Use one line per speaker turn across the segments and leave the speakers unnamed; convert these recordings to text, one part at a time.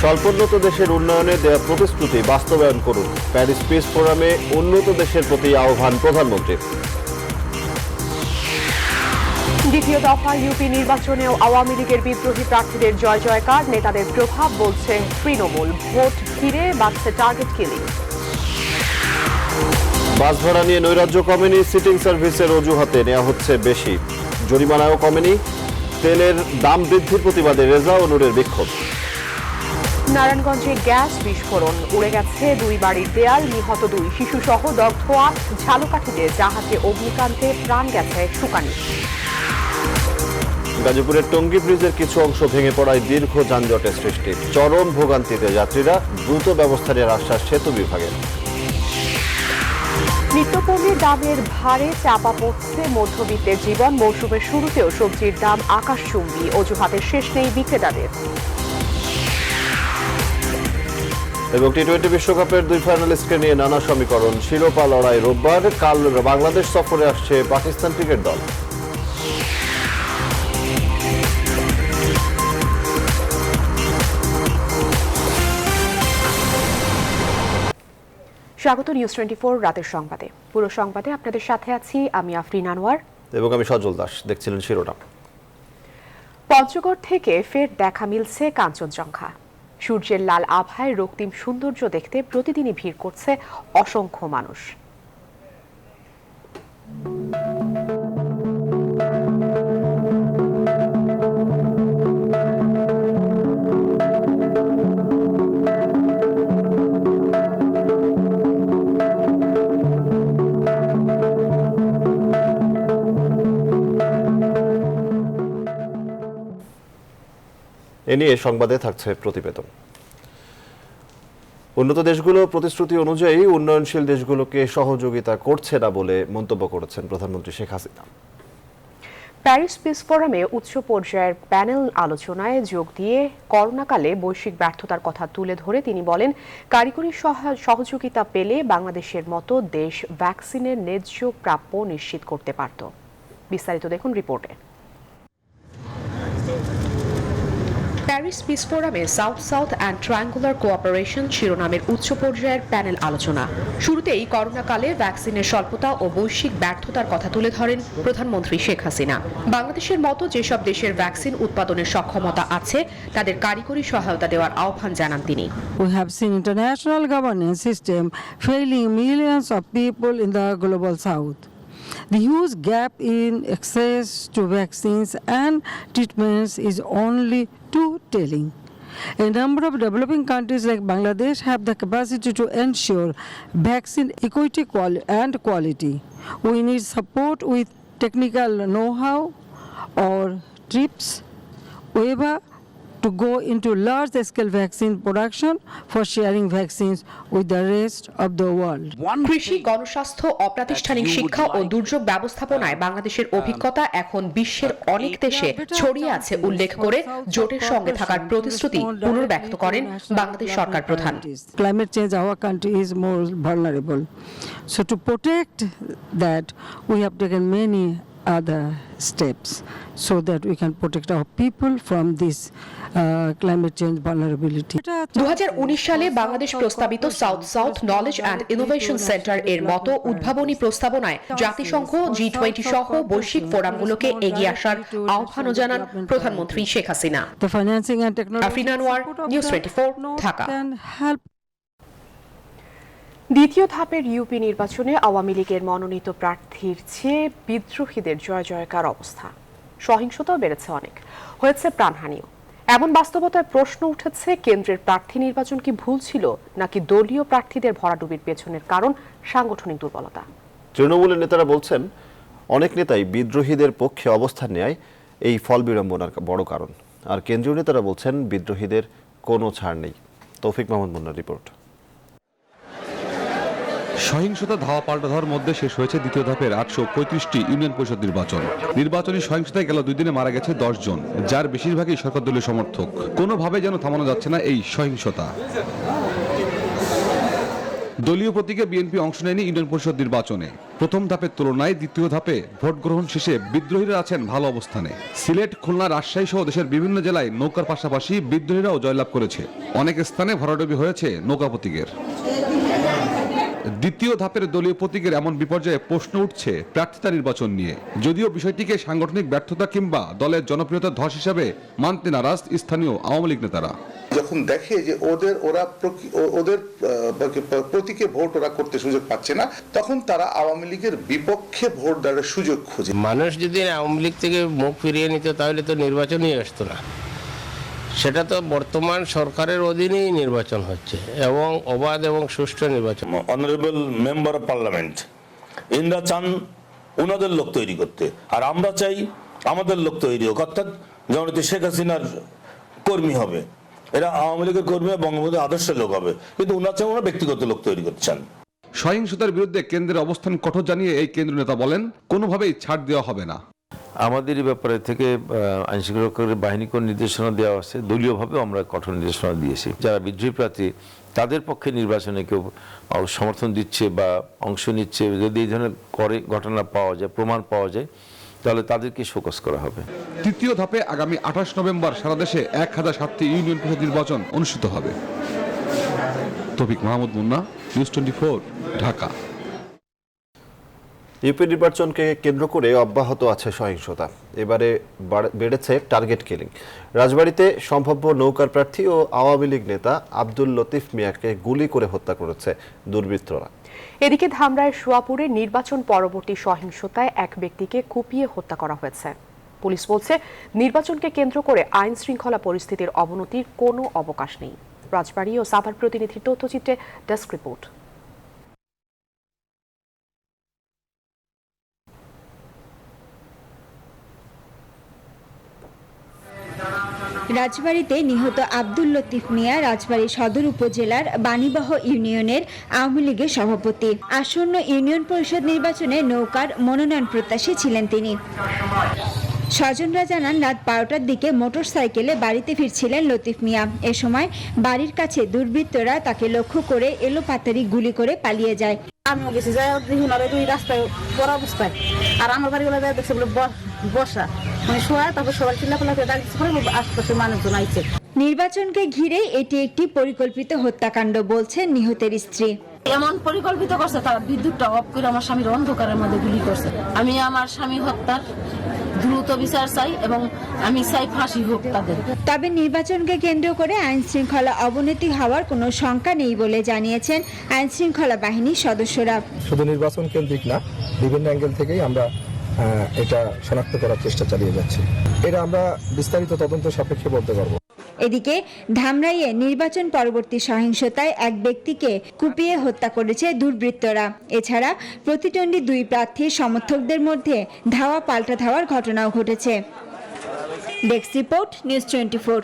স্বল্পোন্নত দেশের উন্নয়নে দেওয়া প্রতিশ্রুতি বাস্তবায়ন করুন। প্যারিস পিস ফোরামে উন্নত দেশের প্রতি আহ্বান প্রধানমন্ত্রীর।
দ্বিতীয় দফা ইউপি নির্বাচনেও আওয়ামী লীগের বিদ্রোহী প্রার্থীদের জয় জয়কার, নেতাদের প্রভাব বলছে তৃণমূল। ভোট ঘিরে বাড়ছে টার্গেট কিলিং।
বাস ভাড়া নিয়ে নৈরাজ্য কমেনি, সিটিং সার্ভিসের অজুহাতে নেওয়া হচ্ছে বেশি। জরিমানাও কমেনি। তেলের দাম বৃদ্ধির প্রতিবাদে রেজা ও নূরের বিক্ষোভ।
নারায়ণগঞ্জে গ্যাস বিস্ফোরণ, উড়ে গেছে 2 বাড়ির দেয়াল, নিহত 2 শিশুসহ দগ্ধ 8। ঝালকাঠিতে জাহাজে অগ্নিকান্ডে প্রাণ গেছে শুকানি।
গাজীপুরের টঙ্গী ব্রিজের কিছু অংশ ভেঙে পড়ায় দীর্ঘ যানজটের সৃষ্টি। চরম ভোগান্তিতে যাত্রীরা, দ্রুত ব্যবস্থা নেওয়ার আশ্বাস সেতু বিভাগের।
নিত্যপণ্যের দামের ভারে চাপা পড়ছে মধ্যবিত্তের জীবন। মৌসুমের শুরুতেও সবজির দাম আকাশচুম্বী, অজুহাতের শেষ নেই বিক্রেতাদের।
এবং টি-20 বিশ্বকাপের 2 ফাইনালিস্টকে নিয়ে নানা সমীকরণ। শিরোপা লড়াই রোববার। কাল বাংলাদেশ সফরে আসছে পাকিস্তান ক্রিকেট দল।
স্বাগত নিউজ 24 রাতের সংবাদে। পুরো সংবাদে আপনাদের সাথে আছি আমি আফরিন আনোয়ার
এবং আমি সজল দাস। দেখছিলেন শিরোনাম।
পঞ্চগড় থেকে ফের দেখা মিলছে কাঞ্চনজঙ্ঘা। সূর্যের লাল আভায় রক্তিম সৌন্দর্য দেখতে প্রতিদিনই ভিড় করছে অসংখ্য মানুষ।
এ নিয়ে সংবাদে থাকছে প্রতিবেদন। উন্নত দেশগুলো প্রতিশ্রুতি অনুযায়ী উন্নয়নশীল দেশগুলোকে সহযোগিতা করছে না বলে মন্তব্য করেছেন প্রধানমন্ত্রী শেখ হাসিনা।
প্যারিস পিস ফোরামে উচ্চ পর্যায়ের প্যানেল আলোচনায় যোগ দিয়ে করোনাকালে বৈশ্বিক ব্যর্থতার কথা তুলে ধরে তিনি বলেন, কারিগরি সহযোগিতা পেলে বাংলাদেশের মতো দেশ ভ্যাকসিনের ন্যায্য প্রাপ্য নিশ্চিত করতে পারত। বিস্তারিত দেখুন রিপোর্টে। প্যারিস পিস ফোরামে south south and triangular cooperation শিরোনামের উচ্চ পর্যায়ের প্যানেল আলোচনা। শুরুতেই করোনাকালে ভ্যাকসিনের স্বল্পতা ও বৈশ্বিক ব্যর্থতার কথা তুলে ধরেন প্রধানমন্ত্রী শেখ হাসিনা। বাংলাদেশের মতো যেসব দেশের ভ্যাকসিন উৎপাদনের সক্ষমতা আছে তাদের কারিগরি সহায়তা দেওয়ার আহ্বান জানান তিনি।
We have seen international governance system failing millions of people in the global south. The huge gap in access to vaccines and treatments is only too telling. A number of developing countries like Bangladesh have the capacity to ensure vaccine equity and quality. We need support with technical know-how or TRIPS waiver to go into large-scale vaccine production for sharing vaccines with the rest of the world.
কৃষি, গণস্বাস্থ্য, অপ্রাতিষ্ঠানিক শিক্ষা ও দুর্যোগ ব্যবস্থাপনায় বাংলাদেশের অভিজ্ঞতা এখন বিশ্বের অনেক দেশে ছড়িয়ে আছে উল্লেখ করে জোটের সঙ্গে থাকার প্রতিশ্রুতি পুনর্ব্যক্ত করেন বাংলাদেশ সরকার প্রধান।
Climate change, our country is more vulnerable. So to protect that, we have taken many other steps so that we can protect our people from this climate change vulnerability.
2019 সালে বাংলাদেশ প্রস্তাবিত south south knowledge and innovation centre এর মতো উদ্ভাবনী প্রস্তাবনায় জাতিসংঘ, G20 সহ বৈশ্বিক ফোরামগুলোকে এগিয়ে আসার আহ্বানও জানান প্রধানমন্ত্রী Sheikh Hasina.
The financing and technology
Afrin Anwar, news 24, Dhaka.
can help.
দ্বিতীয় ধাপের ইউপি নির্বাচনে আওয়ামী লীগের মনোনীত প্রার্থীর চেয়ে বিদ্রোহীদের জয় জয়কার অবস্থা। সহিংসতাও বেড়েছে অনেক, হয়েছে প্রাণহানিও। এমন বাস্তবতায় প্রশ্ন উঠেছে, কেন্দ্রের প্রার্থী নির্বাচন কি ভুল ছিল নাকি দলীয় প্রার্থীদের ভরাডুবির পেছনের কারণ সাংগঠনিক দুর্বলতা?
তৃণমূলের নেতারা বলছেন, অনেক নেতাই বিদ্রোহীদের পক্ষে অবস্থান নেয় এই ফল বিড়ম্বনার বড় কারণ। আর কেন্দ্রীয় নেতারা বলছেন বিদ্রোহীদের কোনো ছাড় নেই। তৌফিক মাহমুদ মুন্নার রিপোর্ট।
সহিংসতা ধাওয়া পাল্টা ধাওয়ার মধ্যে শেষ হয়েছে দ্বিতীয় ধাপের 835টি ইউনিয়ন পরিষদ নির্বাচন। নির্বাচনী সহিংসতায় গেল 2 দিনে মারা গেছে 10 জন, যার বেশিরভাগই সরকার দলীয় সমর্থক। কোনোভাবে যেন থামানো যাচ্ছে না এই সহিংসতা। দলীয় প্রতীকে বিএনপি অংশ নেয়নি ইউনিয়ন পরিষদ নির্বাচনে। প্রথম ধাপের তুলনায় দ্বিতীয় ধাপে ভোট গ্রহণ শেষে বিদ্রোহীরা আছেন ভালো অবস্থানে। সিলেট, খুলনা, রাজশাহী সহ দেশের বিভিন্ন জেলায় নৌকার পাশাপাশি বিদ্রোহীরাও জয়লাভ করেছে। অনেক স্থানে ভরাডুবি হয়েছে নৌকা প্রতীকের। দ্বিতীয় ধাপের দলীয় প্রতীকের এমন বিপর্যয়ে প্রশ্ন উঠছে প্রার্থিতা নির্বাচন নিয়ে। যদিও বিষয়টিকে সাংগঠনিক ব্যর্থতা কিংবা দলের জনপ্রিয়তা ধস হিসাবে মানতে নারাজ স্থানীয় আওয়ামী লীগ নেতারা।
যখন দেখে যে ওদের প্রতীকে ভোট ওরা করতে সুযোগ পাচ্ছে না, তখন তারা আওয়ামী লীগের বিপক্ষে ভোট দেওয়ার সুযোগ খোঁজে।
মানুষ যদি আওয়ামী লীগ থেকে মুখ ফিরিয়ে নিত তাহলে তো নির্বাচনই আসতো না। সেটা তো বর্তমান সরকারের অধীনেই নির্বাচন হচ্ছে এবং অবাধ এবং সুষ্ঠু নির্বাচন।
Honourable member of parliament Indra চান ওনাদের লোক তৈরি করতে, আর আমরা চাই আমাদের লোক তৈরি হোক, অর্থাৎ যেমন শেখ হাসিনার কর্মী হবে, এরা আওয়ামী লীগের কর্মী, বঙ্গবন্ধুর আদর্শের লোক হবে, কিন্তু ওনার চান ওনারা ব্যক্তিগত লোক তৈরি করতে চান।
সহিংসতার বিরুদ্ধে কেন্দ্রের অবস্থান কঠোর জানিয়ে এই কেন্দ্রীয় নেতা বলেন, কোনোভাবেই ছাড় দেওয়া হবে না।
আমাদের এই ব্যাপারে থেকে আইনশৃঙ্খলা বাহিনীকে নির্দেশনা দেওয়া আছে, দলীয়ভাবেও আমরা কঠোর নির্দেশনা দিয়েছি। যারা বিদ্রোহী প্রার্থী তাদের পক্ষে নির্বাচনে কেউ সমর্থন দিচ্ছে বা অংশ নিচ্ছে, যদি এই ধরনের ঘটনা পাওয়া যায়, প্রমাণ পাওয়া যায়, তাহলে তাদেরকে শোকজ করা হবে।
তৃতীয় ধাপে আগামী 28 নভেম্বর সারা দেশে 1007টি ইউনিয়ন পরিষদ নির্বাচন অনুষ্ঠিত হবে। তৌফিক মাহমুদ মুন্না, নিউজ 24, ঢাকা।
ইউপি নির্বাচনকে কেন্দ্র করে অব্যাহত আছে সহিংসতা। এবারে বেড়েছে টার্গেট কিলিং। রাজবাড়ীতে সম্ভাব্য নৌকার প্রার্থী ও আওয়ামী লীগ নেতা আব্দুল লতিফ মিয়াকে গুলি করে হত্যা করেছে দুর্বৃত্তরা।
এদিকে ধামরাইয়ের সোয়াপুরে নির্বাচন পরবর্তী সহিংসতায় এক ব্যক্তিকে কুপিয়ে হত্যা করা হয়েছে। পুলিশ বলছে, নির্বাচনকে কেন্দ্র করে আইন শৃঙ্খলা পরিস্থিতির অবনতির কোনো অবকাশ নেই। রাজবাড়ী ও সাভার প্রতিনিধির তথ্যচিত্রে ডেস্ক রিপোর্ট।
রাজবাড়ীতে নিহত আব্দুল লতিফ মিয়া রাজবাড়ী সদর উপজেলার বাণীবহ ইউনিয়নের আওয়ামী লীগের সভাপতি। আসন্ন ইউনিয়ন পরিষদ নির্বাচনে নৌকার মনোনয়ন প্রত্যাশী ছিলেন তিনি। স্বজনরা জানান, রাত 12টার দিকে মোটরসাইকেলে বাড়িতে ফিরছিলেন লতিফ মিয়া। এ সময় বাড়ির কাছে দুর্বৃত্তরা তাকে লক্ষ্য করে এলোপাতাড়ি গুলি করে পালিয়ে যায়।
আমিও গেছি, যাই দুই রাস্তায় বড় অবস্থায়, আর আমার বাড়িগুলো দেখছে বলে বসা, মানে শোয়া, তারপর সবাই চিল্লাপাল্লাতে ডাকছে, আশপাশের মানুষজন আইছে।
নির্বাচনকে ঘিরে এটি একটি পরিকল্পিত হত্যাকাণ্ড বলছেন নিহতের স্ত্রী।
এমন পরিকল্পিত করছে, তারা বিদ্যুৎটা অফ করে আমার স্বামীর অন্ধকারের মধ্যে গুলি করছে। আমি আমার স্বামী হত্যার দ্রুত বিচার চাই এবং আমি চাই ফাঁসি হোক তাদের।
তবে নির্বাচনকে কেন্দ্র করে আইন শৃঙ্খলা অবনতি হওয়ার কোনো শঙ্কা নেই বলে জানিয়েছেন আইন শৃঙ্খলা বাহিনীর সদস্যরা।
শুধু নির্বাচন কেন্দ্রিক না, বিভিন্ন অ্যাঙ্গেল থেকেই আমরা এটা শনাক্ত করার চেষ্টা চালিয়ে যাচ্ছি। এটা আমরা বিস্তারিত তদন্ত সাপেক্ষে বলতে পারবো।
এদিকে ধামরাইয়ে নির্বাচন পরবর্তী সহিংসতায় এক ব্যক্তিকে কুপিয়ে হত্যা করেছে দুর্বৃত্তরা। এছাড়া প্রতিদ্বন্দ্বী দুই প্রার্থীর সমর্থকদের মধ্যে ধাওয়া পাল্টা ধাওয়ার ঘটনাও ঘটেছে। Desk report, news 24।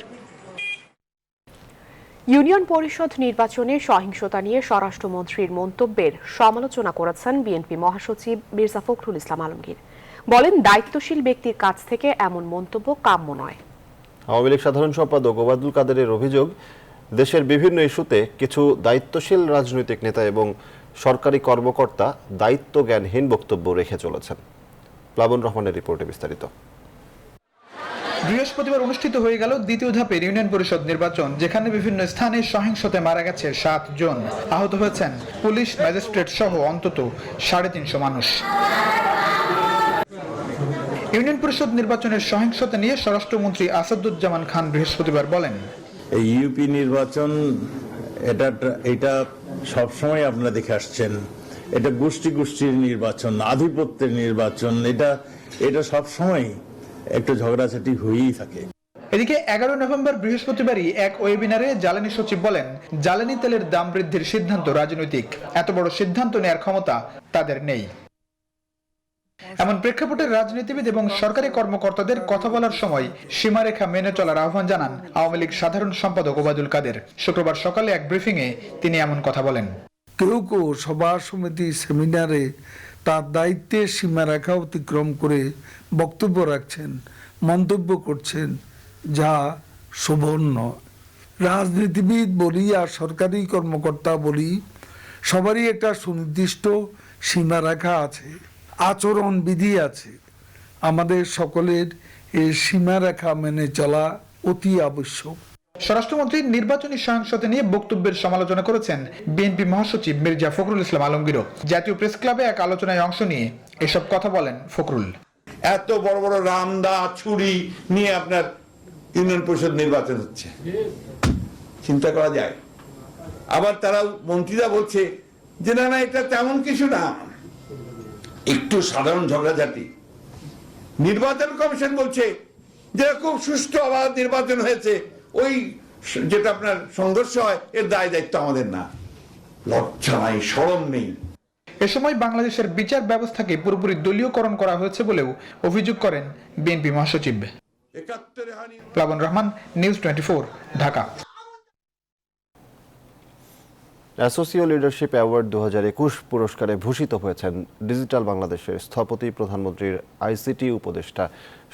ইউনিয়ন পরিষদ নির্বাচনে সহিংসতা নিয়ে স্বরাষ্ট্রমন্ত্রীর মন্তব্যের সমালোচনা করেছেন বিএনপি মহাসচিব মির্জা ফখরুল ইসলাম আলমগীর। বলেন, দায়িত্বশীল ব্যক্তির কাছ থেকে এমন মন্তব্য কাম্য নয়।
আওয়ামী লীগ সাধারণ সম্পাদক ওবায়দুল কাদেরের অভিযোগ, দেশের বিভিন্ন ইস্যুতে কিছু দায়িত্বশীল রাজনৈতিক নেতা এবং সরকারি কর্মকর্তা দায়িত্ব জ্ঞানহীন বক্তব্য রেখে চলেছেন। প্লাবন রহমানের রিপোর্টে বিস্তারিত।
বৃহস্পতিবার অনুষ্ঠিত হয়ে গেল দ্বিতীয় ধাপের ইউনিয়ন পরিষদ নির্বাচন, যেখানে বিভিন্ন স্থানে সহিংসতায় মারা গেছে 7 জন, আহত হয়েছেন পুলিশ, ম্যাজিস্ট্রেট সহ অন্তত 350 মানুষ। ইউনিয়ন পরিষদ নির্বাচনের সহিংসতা নিয়ে স্বরাষ্ট্রমন্ত্রী আসাদুজ্জামান খান বৃহস্পতিবার বলেন,
এই ইউপি নির্বাচন এটা সবসময় আপনারা দেখে আসছেন, এটা গোষ্ঠীর নির্বাচন, আধিপত্যের নির্বাচন, এটা সবসময় একটু ঝগড়াঝাটি হয়েই থাকে।
এদিকে 11 নভেম্বর বৃহস্পতিবারই এক ওয়েবিনারে জ্বালানি সচিব বলেন, জ্বালানি তেলের দাম বৃদ্ধির সিদ্ধান্ত রাজনৈতিক, এত বড় সিদ্ধান্ত নেয়ার ক্ষমতা তাদের নেই। এমন প্রেক্ষাপটে রাজনীতিবিদ এবং সরকারি কর্মকর্তাদের কথা বলার সময় সীমারেখা মেনে চলার আহ্বান জানান আওয়ামী লীগ সাধারণ সম্পাদক ওবায়দুল কাদের। শুক্রবার সকালে এক ব্রিফিংয়ে তিনি এমন কথা বলেন।
কেউ কেউ সভা সমিতি সেমিনারে তার দায়িত্বের সীমারেখা অতিক্রম করে বক্তব্য রাখছেন, মন্তব্য করছেন, যা শোভন নয়। রাজনীতিবিদ বলি আর সরকারি কর্মকর্তা বলি, সবারই একটা সুনির্দিষ্ট সীমারেখা আছে, আচরণ বিধি আছে। আমাদের সকলের এই সীমারেখা মেনে চলা অতি আবশ্যক।
স্বরাষ্ট্রমন্ত্রী নির্বাচনী সহিংসতা নিয়ে বক্তব্যের সমালোচনা করেছেন বিএনপি মহাসচিব মির্জা ফখরুল ইসলাম আলমগীরও। জাতীয় প্রেস ক্লাবে এক আলোচনায় অংশ নিয়ে এসব কথা বলেন ফখরুল।
এত বড় বড় রামদা ছুরি নিয়ে আপনার ইউনিয়ন পরিষদ নির্বাচন হচ্ছে, চিন্তা করা যায়। আবার তারা মন্ত্রীরা বলছে যে না না এটা তেমন কিছু না, একটু সাধারণ ঝগড়াঝাটি। নির্বাচন কমিশন বলছে যে খুব সুষ্ঠু অবাধ নির্বাচন হয়েছে, ওই যেটা আপনার সংঘর্ষ হয় এর দায় দায়িত্ব আমাদের না। লজ্জা নাই, শরম নেই।
এ সময় বাংলাদেশের বিচার ব্যবস্থাকে পুরোপুরি দলীয়করণ করা হয়েছে বলেও অভিযোগ করেন বিএনপি মহাসচিব। প্লাবন Rahman, news 24, Dhaka.
Associate leadership award 2021 পুরস্কারে ভূষিত হয়েছেন ডিজিটাল বাংলাদেশের স্থপতি প্রধানমন্ত্রীর আইসিটি উপদেষ্টা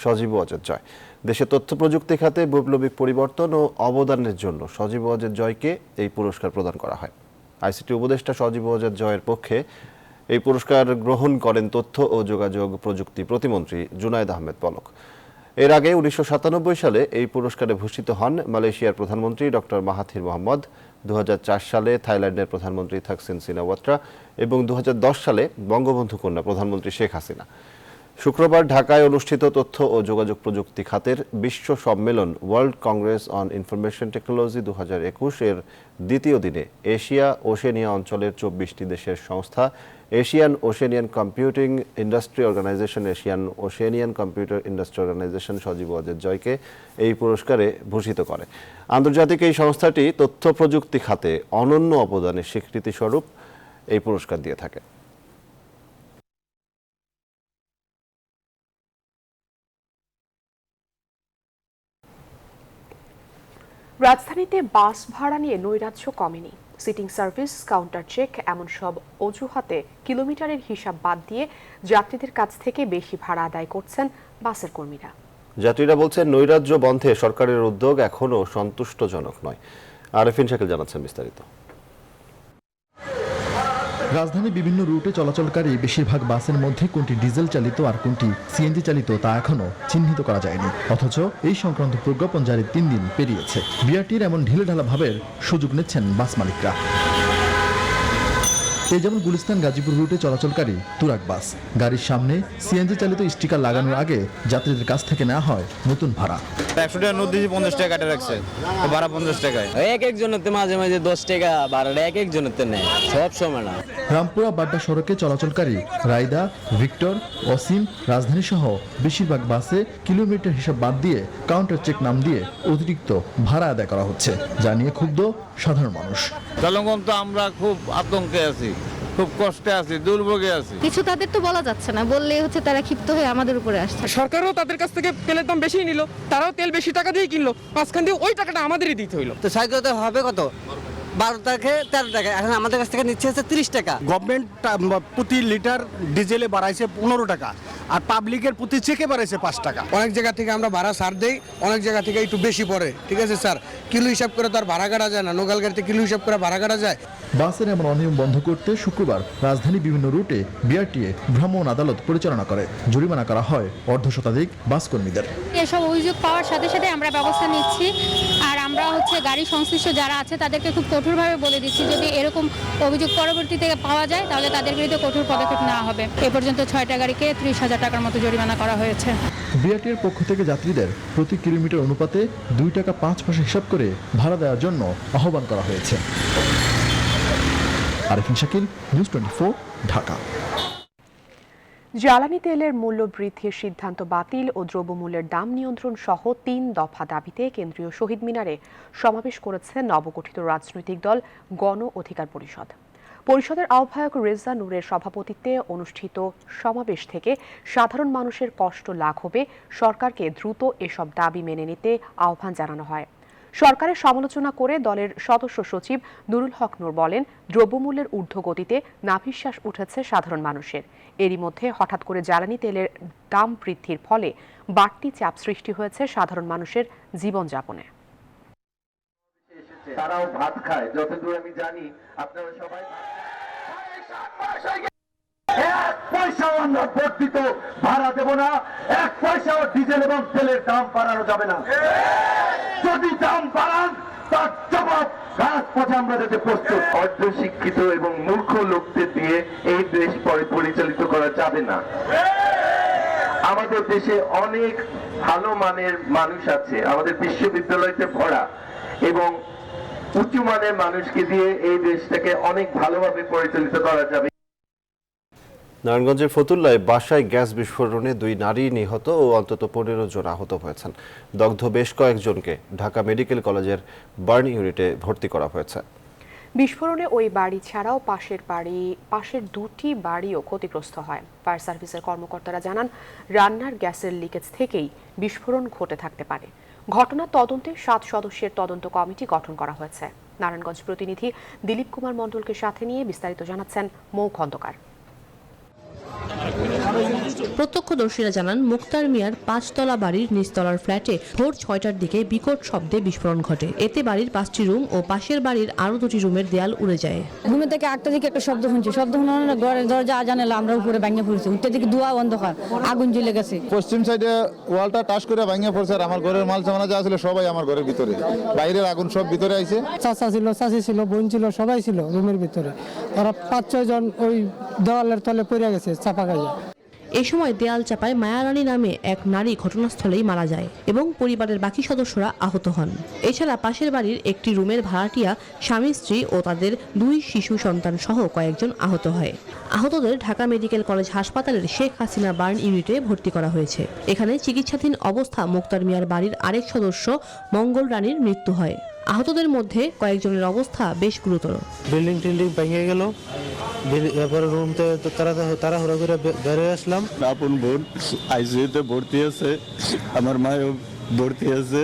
সজীব ওয়াজেদ জয়। দেশে তথ্য প্রযুক্তি খাতে বৈপ্লবিক পরিবর্তন ও অবদানের জন্য সজীব ওয়াজেদ জয়কে এই পুরস্কার প্রদান করা হয়। আইসিটি উপদেষ্টা সজীব ওয়াজেদ জয়ের পক্ষে এই পুরস্কার গ্রহণ করেন তথ্য ও যোগাযোগ প্রযুক্তি প্রতিমন্ত্রী জুনায়েদ আহমেদ পলক। এর আগে 1997 সালে এই পুরস্কারে ভূষিত হন মালয়েশিয়ার প্রধানমন্ত্রী ডক্টর মাহাথির মোহাম্মদ, 2004 সালে থাইল্যান্ডের প্রধানমন্ত্রী থাকসিন সিনাওয়াত্রা এবং 2010 সালে বঙ্গবন্ধু কন্যা প্রধানমন্ত্রী শেখ হাসিনা। শুক্রবার ঢাকায় অনুষ্ঠিত তথ্য ও যোগাযোগ প্রযুক্তি খাতের বিশ্ব সম্মেলন world Congress on information technology 2021 এর দ্বিতীয় দিনে এশিয়া ওশেনিয়া অঞ্চলের 24টি দেশের সংস্থা Asian Oceanian computing industry organisation, Asian Oceanian computer industry organisation Sajeeb Wazed জয়কে এই পুরস্কারে ভূষিত করে। আন্তর্জাতিক এই সংস্থাটি তথ্য প্রযুক্তি খাতে অনন্য অবদানের স্বীকৃতি স্বরূপ এই পুরস্কার দিয়ে থাকে।
রাজধানীতে বাস ভাড়া নিয়ে নৈরাজ্য কমেনি। সিটিং সার্ভিস, কাউন্টার চেক, এমন সব অজুহাতে কিলোমিটারের হিসাব বাদ দিয়ে যাত্রীদের কাছ থেকে বেশি ভাড়া আদায় করছেন বাসের কর্মীরা।
যাত্রীরা বলছেন নৈরাজ্য বন্ধে সরকারের উদ্যোগ এখনও সন্তুষ্টজনক নয়। আরেফিন শাকিল জানাচ্ছেন বিস্তারিত।
রাজধানী বিভিন্ন রুটে চলাচলকারী বেশিরভাগ বাসের মধ্যে কোনটি ডিজেল চালিত আর কোনটি সিএনজি চালিত তা এখনো চিহ্নিত করা যায়নি। অথচ এই সংক্রান্ত প্রজ্ঞাপন জারির 3 দিন পেরিয়েছে। বিআরটির এমন ঢিলেঢালা ভাবের সুযোগ নিচ্ছেন বাস মালিকরা। এই যেমন গুলিস্তান গাজীপুর রুটে চলাচলকারী তুরাগ বাস। গাড়ির সামনে সিএনজি চালিত স্টিকার লাগানোর আগে যাত্রীদের কাছ থেকে নেওয়া হয় নতুন ভাড়া।
100 টাকা নোট দিয়ে 50 টাকা কাটে রাখছে, ভাড়া 50 টাকায়। এক একজনের মাঝে মাঝে 10 টাকা ভাড়াটা এক একজনের নেয়, সব সময় না।
রামপুরা বাড্ডা সড়কে চলাচলকারী রায়দা, ভিক্টর, অসীম, রাজধানী সহ বেশিরভাগ বাসে কিলোমিটার হিসাব বাদ দিয়ে কাউন্টার চেক নাম দিয়ে অতিরিক্ত ভাড়া আদায় করা হচ্ছে, যা নিয়ে ক্ষুব্ধ সাধারণ মানুষ।
জনগণ তো আমরা খুব আতঙ্কে আছি, খুব কষ্টে আছি, দুর্ভোগে আছি।
কিছু তাদের তো বলা যাচ্ছে না, বললে হচ্ছে তারা ক্ষিপ্ত হয়ে আমাদের উপরে আসছে।
সরকারও তাদের কাছ থেকে তেলের দাম বেশি নিল, তারাও তেল বেশি টাকা দিয়ে কিনলো, মাঝখান দিয়ে ওই টাকাটা আমাদেরই দিতে হইলো।
তো সাইকেল হবে কত? 12 টাকা 13 টাকা, এখন আমাদের কাছ থেকে নিচ্ছে 30 টাকা।
গভর্নমেন্ট প্রতি লিটার ডিজেলে বাড়াইছে 15 টাকা, আর পাবলিকের প্রতি চেকে বাড়াইছে 5 টাকা। অনেক জায়গা থেকে আমরা ভাড়া ছাড় দেই, অনেক জায়গা থেকে একটু বেশি পড়ে। ঠিক আছে স্যার, কিলো হিসাব করে তার ভাড়া কাটা যায় না, লোকাল গাড়িতে কিলো হিসাব করে ভাড়া কাটা যায়।
বাসের এমন অনিয়ম বন্ধ করতে শুক্রবার রাজধানী বিভিন্ন রুটে বিআরটিএ ভ্রাম্যমাণ আদালত পরিচালনা করে। জরিমানা করা হয় অর্ধশতাধিক বাস কর্মীদের।
এসব অভিযোগ পাওয়ার সাথে সাথে আমরা ব্যবস্থা নিচ্ছি, আর আমরা গাড়ি সংশ্লিষ্ট যারা আছে তাদেরকে খুব কঠোরভাবে বলে দিচ্ছি, যদি এরকম অভিযোগ পরবর্তীতে পাওয়া যায় তাহলে তাদের বিরুদ্ধে কঠোর পদক্ষেপ নেওয়া হবে। এ পর্যন্ত 6টা গাড়িকে 30,000 টাকার মতো জরিমানা করা হয়েছে।
বিআরটিএর পক্ষ থেকে যাত্রীদের প্রতি কিলোমিটার অনুপাতে 2 টাকা 5 পয়সা হিসাব করে ভাড়া দেওয়ার জন্য আহ্বান করা হয়েছে। আরেফিন শাকিল, নিউজ 24, ঢাকা।
জ্বালানি তেলের মূল্য বৃদ্ধির সিদ্ধান্ত বাতিল ও দ্রব্যমূল্যের দাম নিয়ন্ত্রণ সহ 3 দফা দাবিতে কেন্দ্রীয় শহীদ মিনারে সমাবেশ করেছে নবগঠিত রাজনৈতিক দল গণ অধিকার পরিষদ। পরিষদের আহ্বায়ক রেজা নূরের সভাপতিত্বে অনুষ্ঠিত সমাবেশ থেকে সাধারণ মানুষের কষ্ট লাঘবে সরকারকে দ্রুত এসব দাবি মেনে নিতে আহ্বান জানানো হয়। সরকারের সমালোচনা করে দলের সদস্য সচিব নুরুল হক নূর বলেন, দ্রব্যমূল্যের ঊর্ধ্বগতিতে নাভিশ্বাস উঠেছে সাধারণ মানুষের। এরই মধ্যে হঠাৎ করে জ্বালানি তেলের দাম বৃদ্ধির ফলে বাড়তি চাপ সৃষ্টি হয়েছে সাধারণ মানুষের জীবনযাপনে।
তারাও ভাত খায়, যতদূর আমি জানি আপনারা সবাই
পয়সাও আমরা বর্ধিত ভাড়া দেব না, 1 পয়সাও ডিজেল এবং তেলের দাম বাড়ানো যাবে না। যদি দাম বাড়ান তার জবাব রাজপথে আমরা দিতে প্রস্তুত। অর্ধশিক্ষিত এবং মূর্খ লোকদের দিয়ে এই দেশ পরিচালিত করা যাবে না। আমাদের দেশে অনেক ভালো মানের মানুষ আছে, আমাদের বিশ্ববিদ্যালয়তে ভরা, এবং উঁচু মানের মানুষকে দিয়ে এই দেশটাকে অনেক ভালোভাবে পরিচালিত করা যাবে।
নারায়ণগঞ্জের ফতুল্লায় বাসায় গ্যাস বিস্ফোরণে 2 নারী নিহত ও অন্তত 15 জন আহত হয়েছেন। দগ্ধ বেশ কয়েকজনকে ঢাকা মেডিকেল কলেজের বার্ন ইউনিটে ভর্তি করা হয়েছে।
বিস্ফোরণে ওই বাড়ি ছাড়াও পাশের 2টি বাড়িও ক্ষতিগ্রস্ত হয়। ফায়ার সার্ভিসের কর্মকর্তারা জানান, রান্নার গ্যাসের লিকেজ থেকেই বিস্ফোরণ ঘটে থাকতে পারে। ঘটনার তদন্তে 7 সদস্যের তদন্ত কমিটি গঠন করা হয়েছে। নারায়ণগঞ্জ প্রতিনিধি দিলীপ কুমার মণ্ডলকে সাথে নিয়ে বিস্তারিত জানাচ্ছেন মৌ খন্দকার।
প্রত্যক্ষদর্শীরা জানান, মুক্তার মিয়ার 5তলা বাড়ির নিচতলার ফ্ল্যাটে ভোর 6টার দিকে বিকট শব্দে বিস্ফোরণ ঘটে। এতে বাড়ির 5টি রুম ও পাশের বাড়ির আরো 2টি রুমের দেয়াল উড়ে যায়।
ঘুমে থেকে 8টার দিকে একটা শব্দ শুনছি, শব্দ শোনার ঘরের দরজা জানালা আমরা উপরে ভেঙে পড়েছি। উঠতে দিকে ধোঁয়া অন্ধকার, আগুন জ্বলে গেছে।
পশ্চিম সাইডে ওয়ালটা টাচ করে ভেঙে পড়ছে, আর আমার ঘরের মাল সামানা যা ছিল সবাই আমার ঘরের ভিতরে, বাইরের আগুন সব ভিতরে আইছে।
চাচা ছিল, চাচি ছিল, বোন ছিল, সবাই ছিল রুমের ভিতরে। তারা 5-6 জন ওই দেওয়ালের তলে পড়ে গেছে চাপা গাইয়া।
এই সময় দেয়াল চাপায় মায়ারানী নামে এক নারী ঘটনাস্থলেই মারা যায় এবং পরিবারের বাকি সদস্যরা আহত হন। এছাড়া পাশের বাড়ির একটি রুমের ভাড়াটিয়া স্বামী স্ত্রী ও তাদের 2 শিশু সন্তান সহ কয়েকজন আহত হয়। আহতদের ঢাকা মেডিকেল কলেজ হাসপাতালের শেখ হাসিনা বার্ন ইউনিটে ভর্তি করা হয়েছে। এখানে চিকিৎসাধীন অবস্থা মুক্তার মিয়ার বাড়ির আরেক সদস্য মঙ্গল রানীর মৃত্যু হয়। আহতদের মধ্যে কয়েকজনের অবস্থা বেশ গুরুতর।
বিল্ডিং ভেঙে গেল, এরপরে রুম থেকে তাড়াহুড়া করে বেরিয়ে আসলাম।
আপন বোন আইসিইউতে ভর্তি আছে, আমার মাও ভর্তি আছে।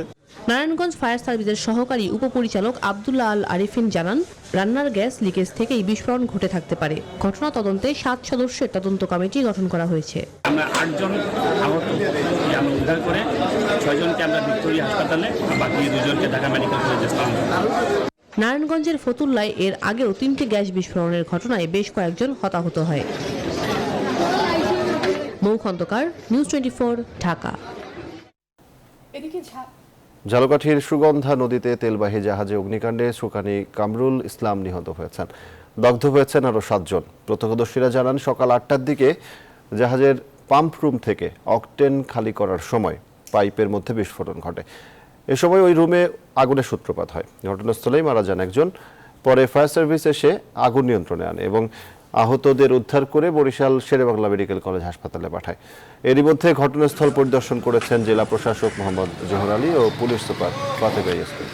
নারায়ণগঞ্জ ফায়ার সার্ভিসের সহকারী উপপরিচালক আব্দুল্লাহ আল আরিফিন জানান, রান্নার গ্যাস লিকেজ থেকেই বিস্ফোরণ ঘটে থাকতে পারে। ঘটনা তদন্তে 7 সদস্যের তদন্ত কমিটি গঠন করা হয়েছে।
আমরা 8 জন আহত আমরা উদ্ধার করে 6 জনকে আমরা ভিক্টোরিয়া হাসপাতালে, বাকি 2 জনকে ঢাকা মেডিকেল কলেজে স্থানান্তর।
নারায়ণগঞ্জের ফতুল্লায় এর আগেও 3টি গ্যাস বিস্ফোরণের ঘটনায় বেশ কয়েকজন হতাহত হয়। মৌ খন্দকার, নিউজ 24, ঢাকা।
ঝালকাঠির সুগন্ধা নদীতে তেলবাহী জাহাজে অগ্নিকাণ্ডে সুকানি কামরুল ইসলাম নিহত হয়েছেন। দগ্ধ হয়েছেন আরও 7 জন। প্রত্যক্ষদর্শীরা জানান, সকাল 8টার দিকে জাহাজের পাম্প রুম থেকে অকটেন খালি করার সময় পাইপের মধ্যে বিস্ফোরণ ঘটে। এ সময় ওই রুমে আগুনের সূত্রপাত হয়। ঘটনাস্থলেই মারা যান একজন। পরে ফায়ার সার্ভিস এসে আগুন নিয়ন্ত্রণে আনে এবং আহতদের উদ্ধার করে বরিশাল শেরেবাংলা মেডিকেল কলেজ হাসপাতালে পাঠায়। এরই মধ্যে ঘটনাস্থল পরিদর্শন করেছেন জেলা প্রশাসক মোহাম্মদ জোহর আলী ও পুলিশ সুপার ফাতেমা ইয়াসমিন।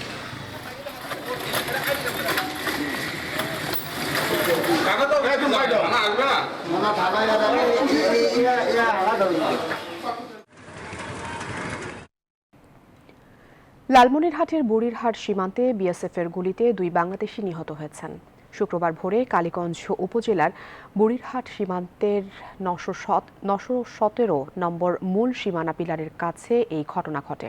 লালমনিরহাটের বুড়িরহাট সীমান্তে বিএসএফের গুলিতে 2 বাংলাদেশি নিহত হয়েছেন। শুক্রবার ভোরে কালীগঞ্জ উপজেলার বুড়িরহাট সীমান্তের 917 নম্বর মূল সীমানা পিলারের কাছে এই ঘটনা ঘটে।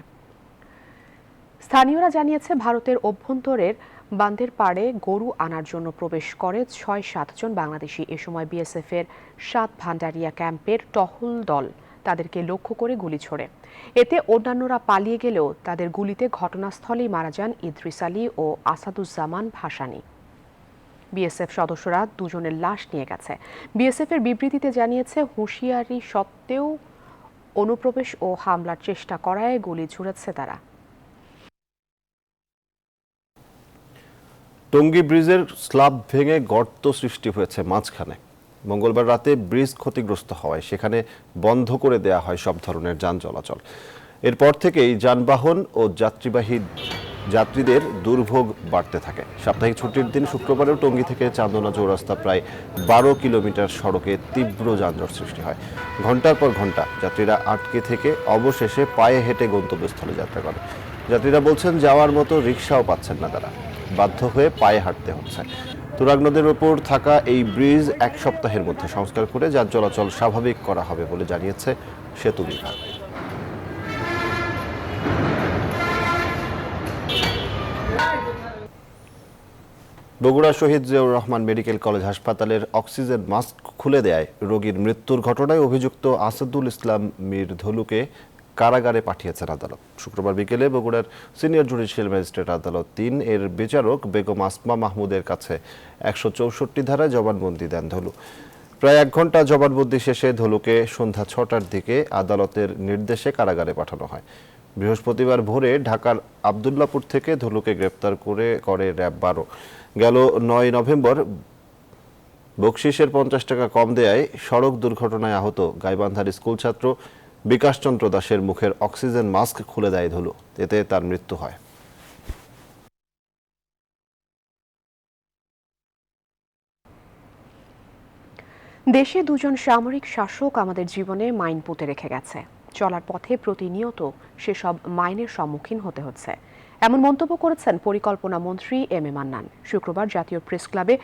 স্থানীয়রা জানিয়েছে, ভারতের অভ্যন্তরের বান্দের পাড়ে গরু আনার জন্য প্রবেশ করে 6-7 জন বাংলাদেশি। এ সময় বিএসএফের 7 ভান্ডারিয়া ক্যাম্পের টহল দল তাদেরকে লক্ষ্য করে গুলি ছোড়ে। এতে অন্যান্যরা পালিয়ে গেলেও তাদের গুলিতে ঘটনাস্থলেই মারা যান ইদ্রিস আলী ও আসাদুজ্জামান ভাসানী। বিএসএফ সদস্যরা 2 জনের লাশ নিয়ে গেছে। বিএসএফের বিবৃতিতে জানিয়েছে, হুঁশিয়ারি সত্ত্বেও অনুপ্রবেশ ও হামলার চেষ্টা করায় গুলি ছুড়েছে তারা।
টঙ্গী ব্রিজের স্ল্যাব ভেঙে গর্ত সৃষ্টি হয়েছে মাঝখানে। মঙ্গলবার রাতে ব্রিজ ক্ষতিগ্রস্ত হওয়ায় সেখানে বন্ধ করে দেয়া হয় সব ধরনের যান চলাচল। এরপর থেকেই যানবাহন ও যাত্রীদের দুর্ভোগ বাড়তে থাকে। সাপ্তাহিক ছুটির দিন শুক্রবারেও টঙ্গী থেকে চান্দনা চৌরাস্তা প্রায় 12 কিলোমিটার সড়কে তীব্র যানজট সৃষ্টি হয়। ঘন্টার পর ঘন্টা যাত্রীরা আটকে থেকে অবশেষে পায়ে হেঁটে গন্তব্যস্থলে যাত্রা করে। যাত্রীরা বলছেন, যাওয়ার মতো রিক্সাও পাচ্ছেন না তারা, বাধ্য হয়ে পায়ে হাঁটতে হচ্ছে। তুরাগ নদের ওপর থাকা এই ব্রিজ 1 সপ্তাহের মধ্যে সংস্কার করে যান চলাচল স্বাভাবিক করা হবে বলে জানিয়েছে সেতু বিভাগ। বগুড়া শহীদ জিয়াউর রহমান মেডিকেল কলেজ হাসপাতালের অক্সিজেন মাস্ক খুলে দেয় রোগীর মৃত্যুর ঘটনায় অভিযুক্ত আসাদুল ইসলাম মীর ধলুকে কারাগারে পাঠিয়েছেন আদালত। শুক্রবার বিকেলে বগুড়ার সিনিয়র জুডিশিয়াল ম্যাজিস্ট্রেট আদালত ৩ এর বিচারক বেগম আসমা মাহমুদের কাছে ১৬৪ ধারায় জবানবন্দি দেন ধলু। প্রায় ১ ঘন্টা জবানবন্দি শেষে ধলুকে সন্ধ্যা ৬টার দিকে আদালতের নির্দেশে কারাগারে পাঠানো হয়। বৃহস্পতিবার ভোরে ঢাকার আবদুল্লাপুর থেকে ধলুকে গ্রেপ্তার করে র্যাব ১২। গেল ৯ নভেম্বর বকশিসের ৫০ টাকা কম দেয়ায় সড়ক দুর্ঘটনায় আহত গাইবান্ধার স্কুল ছাত্র বিকাশ চন্দ্র দাসের মুখের অক্সিজেন মাস্ক খুলে দেয় ধলু। এতে তার মৃত্যু হয়।
দেশে দুজন সামরিক শাসক আমাদের জীবনে মাইন পুঁতে রেখে গেছে। চলার পথে প্রতিনিয়ত সেসব মাইনের সম্মুখীন হতে হচ্ছে, এমন মন্তব্য করেছেন পরিকল্পনা মন্ত্রী এম এ মান্নান। শুক্রবার জাতীয় প্রেস ক্লাবে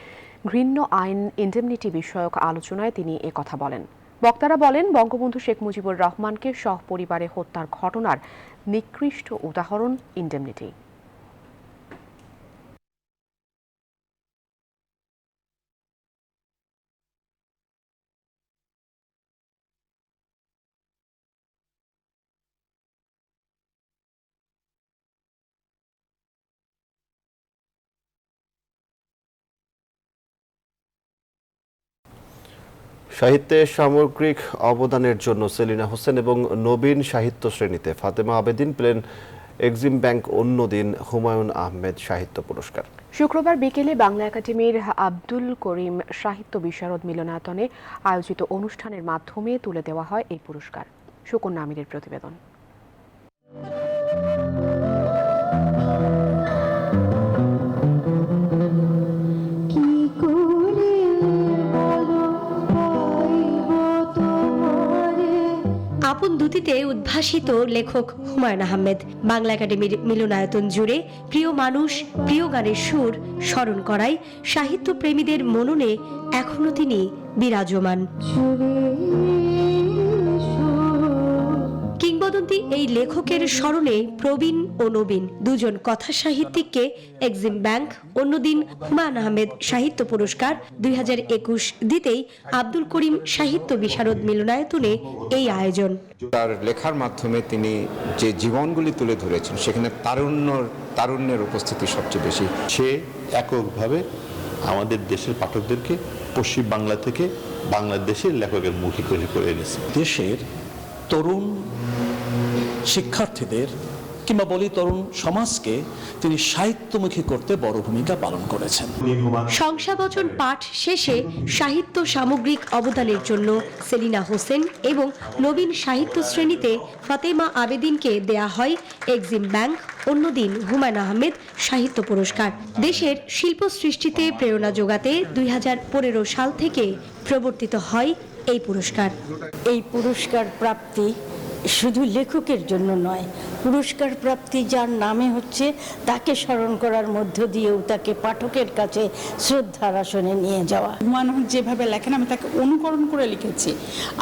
ঘৃণ্য আইন ইন্ডেমনিটি বিষয়ক আলোচনায় তিনি একথা বলেন। বক্তারা বলেন, বঙ্গবন্ধু শেখ মুজিবুর রহমানকে সপরিবারে হত্যার ঘটনার নিকৃষ্ট উদাহরণ ইন্ডেমনিটি।
সাহিত্যে সামগ্রিক অবদানের জন্য সেলিনা হোসেন এবং নবীন সাহিত্য শ্রেণীতে ফাতেমা আবেদিন পেলেন এক্সিম ব্যাংক অন্যদিন হুমায়ুন আহমেদ সাহিত্য পুরস্কার।
শুক্রবার বিকেলে বাংলা একাডেমির আব্দুল করিম সাহিত্য বিশারদ মিলনায়তনে আয়োজিত অনুষ্ঠানের মাধ্যমে তুলে দেওয়া হয় এই পুরস্কার। সুকন্যা আমিরের প্রতিবেদন।
আপন দুতিতে উদ্ভাসিত লেখক হুমায়ুন আহমেদ। বাংলা একাডেমির মিলনায়তন জুড়ে প্রিয় মানুষ, প্রিয় গানের সুর স্মরণ করায় সাহিত্য প্রেমীদের মননে এখনো তিনি বিরাজমান। কিংবদন্তি এই লেখকের স্মরণে প্রবীণ ও নবীন দুজন কথা সাহিত্যিককে এক্সিম ব্যাংক অন্যদিন হুমায়ুন আহমেদ সাহিত্য পুরস্কার ২০২১ দিতেই আব্দুল করিম সাহিত্য বিশারদ মিলনায়তনে এই আয়োজন।
তার লেখার মাধ্যমে তিনি যে জীবনগুলি তুলে ধরেছেন সেখানে তারুণ্যের উপস্থিতি সবচেয়ে বেশি।
সে এককভাবে আমাদের দেশের পাঠকদেরকে পশ্চিম বাংলা থেকে বাংলাদেশের লেখকের মুখী করে এনেছে।
দেশের তরুণ শিক্ষার্থীদের কিংবা বলি তরুণ সমাজকে তিনি সাহিত্যমুখী করতে বড় ভূমিকা পালন করেছেন।
শংসাবচন পাঠ শেষে সাহিত্য সামগ্রিক অবদানের জন্য সেলিনা হোসেন এবং নবীন সাহিত্য শ্রেণীতে ফাতেমা আবেদিনকে দেয়া হয় এক্সিম ব্যাংক অন্যদিন হুমায়ুন আহমেদ সাহিত্য পুরস্কার। দেশের শিল্প সৃষ্টিতে প্রেরণা যোগাতে ২০১৫ সাল থেকে প্রবর্তিত হয় এই পুরস্কার।
এই পুরস্কার প্রাপ্তি শুধু লেখকের জন্য নয়, পুরস্কার প্রাপ্তি যার নামে হচ্ছে তাকে স্মরণ করার মধ্য দিয়েও তাকে পাঠকের কাছে শ্রদ্ধার আসনে নিয়ে যাওয়া।
হুমায়ুন আহমেদ যেভাবে লেখেন আমি তাকে অনুকরণ করে লিখেছি।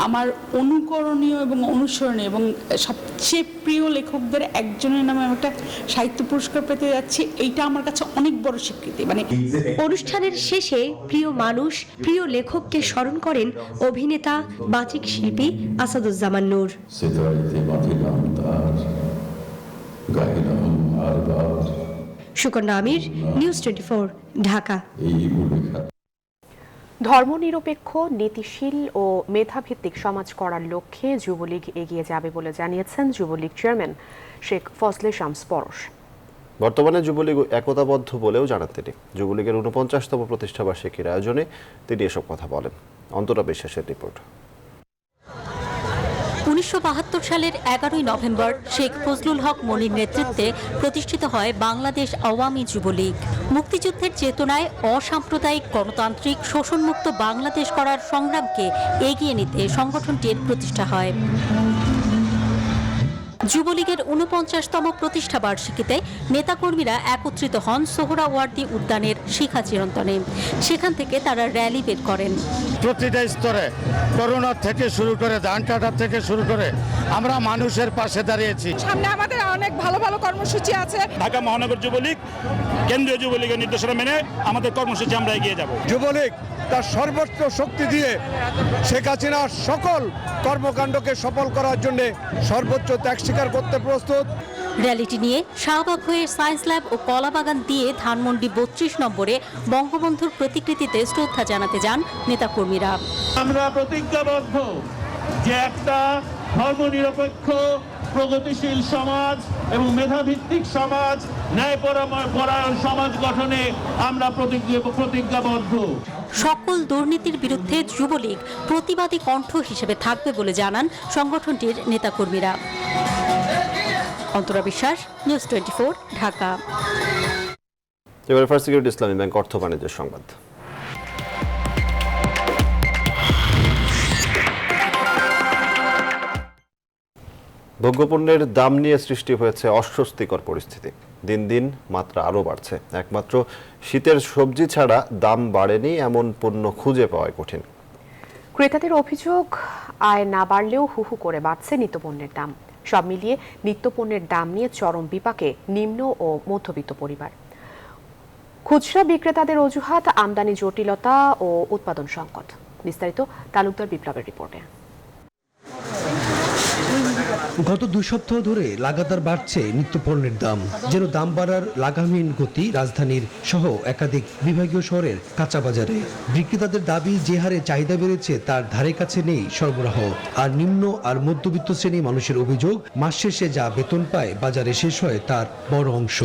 আমার অনুকরণীয় এবং অনুসরণীয় এবং সবচেয়ে প্রিয় লেখকদের একজনের নামে আমি একটা সাহিত্য পুরস্কার পেতে যাচ্ছি। এইটা আমার কাছে অনেক বড় স্বীকৃতি।
অনুষ্ঠানের শেষে প্রিয় মানুষ, প্রিয় লেখককে স্মরণ করেন অভিনেতা বাচিক শিল্পী আসাদুজ্জামান নূর। সুকন্যা আমির, নিউজ 24, ঢাকা।
ধর্মনিরপেক্ষ, নীতিশীল ও মেধাভিত্তিক সমাজ করার লক্ষ্যে যুবলীগ এগিয়ে যাবে বলে জানিয়েছেন যুবলীগ চেয়ারম্যান শেখ ফজলে শামস পরশ।
বর্তমানে যুবলীগ একতাবদ্ধ বলেও জানান তিনি। যুবলীগের ৪৯তম প্রতিষ্ঠাবার্ষিকীর আয়োজনে তিনি এসব কথা বলেন। অন্তরা বিশ্বাসের রিপোর্ট।
১৯৭২ সালের ১১ই নভেম্বর শেখ ফজলুল হক মনির নেতৃত্বে প্রতিষ্ঠিত হয় বাংলাদেশ আওয়ামী যুবলীগ। মুক্তিযুদ্ধের চেতনায় অসাম্প্রদায়িক, গণতান্ত্রিক, শোষণমুক্ত বাংলাদেশ করার সংগ্রামকে এগিয়ে নিতে সংগঠনটির প্রতিষ্ঠা হয়। যুবলীগের ৪৯তম প্রতিষ্ঠা বার্ষিকীতে নেতাকর্মীরা একত্রিত হন সোহরাওয়ার্দী উদ্যানের শিখা চিরন্তনে। সেখান থেকে তারা র্যালি বের করেন।
প্রতিটা স্তরে, করোনার থেকে শুরু করে ধান কাটার থেকে শুরু করে আমরা মানুষের পাশে দাঁড়িয়েছি।
সামনে আমাদের অনেক ভালো ভালো কর্মসূচি আছে।
ঢাকা মহানগর যুবলীগ কেন্দ্রীয় যুবলীগের নির্দেশনা মেনে আমাদের কর্মসূচি আমরা এগিয়ে যাব।
যুবলীগ তার সর্বোচ্চ শক্তি দিয়ে শেখ হাসিনার সকল কর্মকাণ্ডকে সফল করার জন্য সর্বোচ্চ ত্যাগ স্বীকার করতে প্রস্তুত।
র্যালিটি নিয়ে শাহবাগ হয়ে সায়েন্স ল্যাব ও কলাবাগান দিয়ে ধানমন্ডি ৩২ নম্বরে বঙ্গবন্ধুর প্রতিকৃতিতে শ্রদ্ধা জানাতে যান নেতাকর্মীরা।
আমরা প্রতিজ্ঞাবদ্ধ যে একটা ধর্মনিরপেক্ষ প্রগতিশীল সমাজ এবং মেধাভিত্তিক সমাজ, ন্যায়পরায়ণ সমাজ গঠনে আমরা প্রতিজ্ঞাবদ্ধ।
সকল দুর্নীতির বিরুদ্ধে যুবলীগ প্রতিবাদী কণ্ঠ হিসেবে থাকবে বলে জানান সংগঠনটির নেতাকর্মীরা। অন্তরা বিশ্বাস, নিউজ 24, ঢাকা।
এবারে ফার্স্ট সিকিউরিটি ইসলামী ব্যাংক অর্থ বাণিজ্যের সংবাদ। ভোগ্যপণ্যের দাম নিয়ে সৃষ্টি হয়েছে অস্বস্তিকর পরিস্থিতি। দিন দিন মাত্রা আরও বাড়ছে। একমাত্র শীতের সবজি ছাড়া দাম বাড়েনি এমন পণ্য খুঁজে পাওয়া কঠিন।
ক্রেতাদের অভিযোগ, আয় না বাড়লেও হুহু করে বাড়ছে নিত্যপণ্যের দাম। সব মিলিয়ে নিত্যপণ্যের দাম নিয়ে চরম বিপাকে নিম্ন ও মধ্যবিত্ত পরিবার। খুচরা বিক্রেতাদের অজুহাত, আমদানি জটিলতা ও উৎপাদন সংকট। বিস্তারিত তালুকদার বিপ্লবের রিপোর্টে।
গত 2 সপ্তাহ ধরে লাগাতার বাড়ছে নিত্যপণ্যের দাম। যেন দাম বাড়ার লাগামহীন গতি রাজধানীর সহ একাধিক বিভাগীয় শহরের কাঁচা বাজারে। বিক্রেতাদের দাবি, যে হারে চাহিদা বেড়েছে তার ধারে কাছে নেই সরবরাহ। আর নিম্ন আর মধ্যবিত্ত শ্রেণী মানুষের অভিযোগ, মাস শেষে যা বেতন পায় বাজারে শেষ হয় তার বড় অংশ।